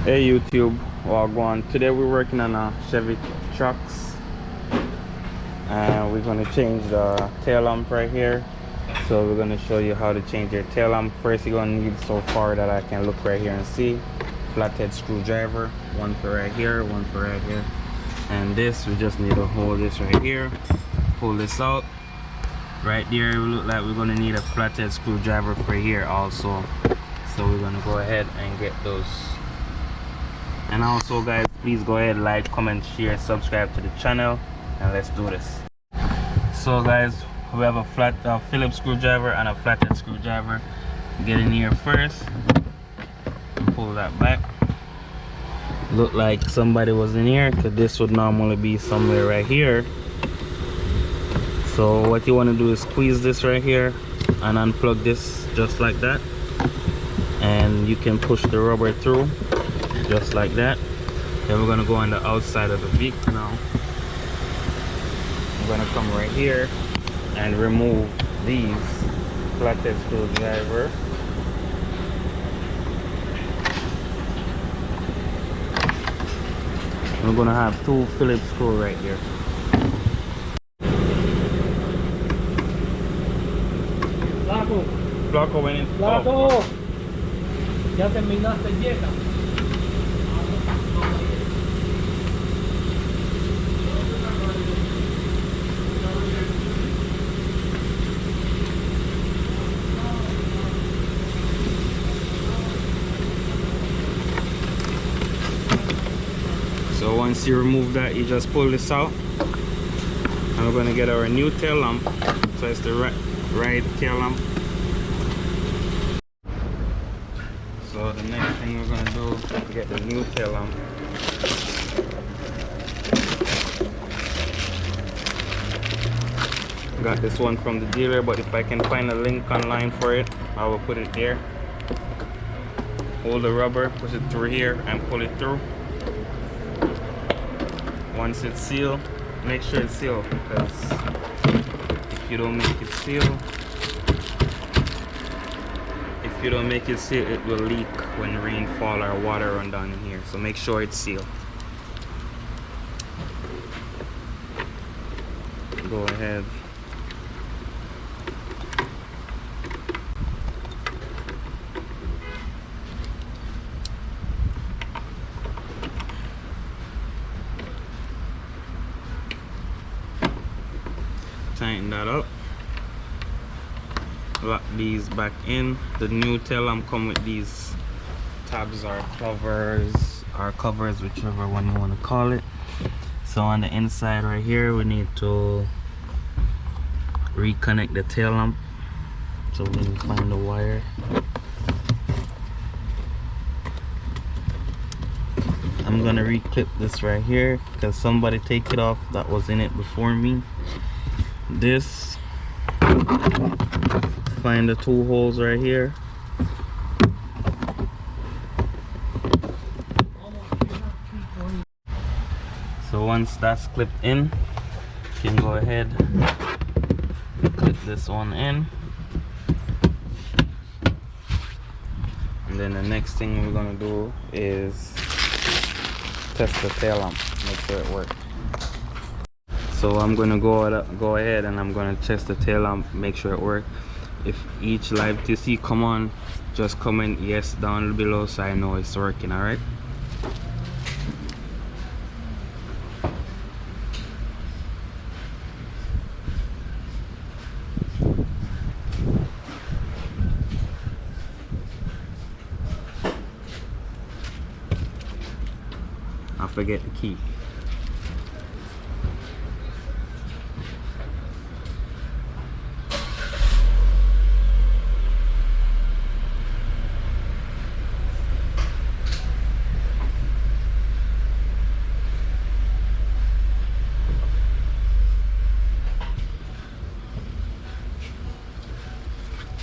Hey YouTube, Wagwan. Today we're working on a Chevy Trax and we're going to change the tail lamp right here. So we're going to show you how to change your tail lamp. First you're going to need, so far that I can look right here and see, flathead screwdriver, one for right here, one for right here. And this, we just need to hold this right here, pull this out. Right there, it will look like we're going to need a flathead screwdriver for here also. So we're going to go ahead and get those. And also guys, please go ahead, like, comment, share, subscribe to the channel, and let's do this. So guys, we have a Phillips screwdriver and a flathead screwdriver. Get in here first and pull that back. Look like somebody was in here, because this would normally be somewhere right here. So what you want to do is squeeze this right here and unplug this just like that, and you can push the rubber through just like that. Then we're gonna go on the outside of the vehicle now. I'm gonna come right here and remove these flathead screwdriver. We're gonna have two Phillips screw right here. Flaco, ven en. Flaco, ya terminaste dieta. So once you remove that, you just pull this out, and we're going to get our new tail lamp. So it's the right tail lamp. So the next thing we're going to do is get the new tail lamp. Got this one from the dealer, but if I can find a link online for it, I will put it there. Hold the rubber, push it through here and pull it through. Once it's sealed, make sure it's sealed, because if you don't make it sealed, it will leak when rain fall or water run down in here. So make sure it's sealed. Go ahead. Tighten that up. Lock these back in. The new tail lamp come with these tabs or covers, whichever one you want to call it. So on the inside right here, we need to reconnect the tail lamp. So we need to find the wire. I'm gonna reclip this right here because somebody take it off that was in it before me. This, find the two holes right here. So once that's clipped in, you can go ahead and clip this one in. And then the next thing we're gonna do is test the tail lamp, make sure it works. So I'm gonna go ahead and I'm gonna test the tail lamp, make sure it works. If each live you see come on, just comment yes down below so I know it's working. All right. I forget the key.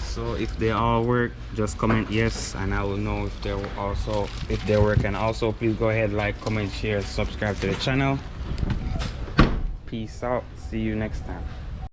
So if they all work, just comment yes and I will know if they work. And also please go ahead, like, comment, share, subscribe to the channel. Peace out, see you next time.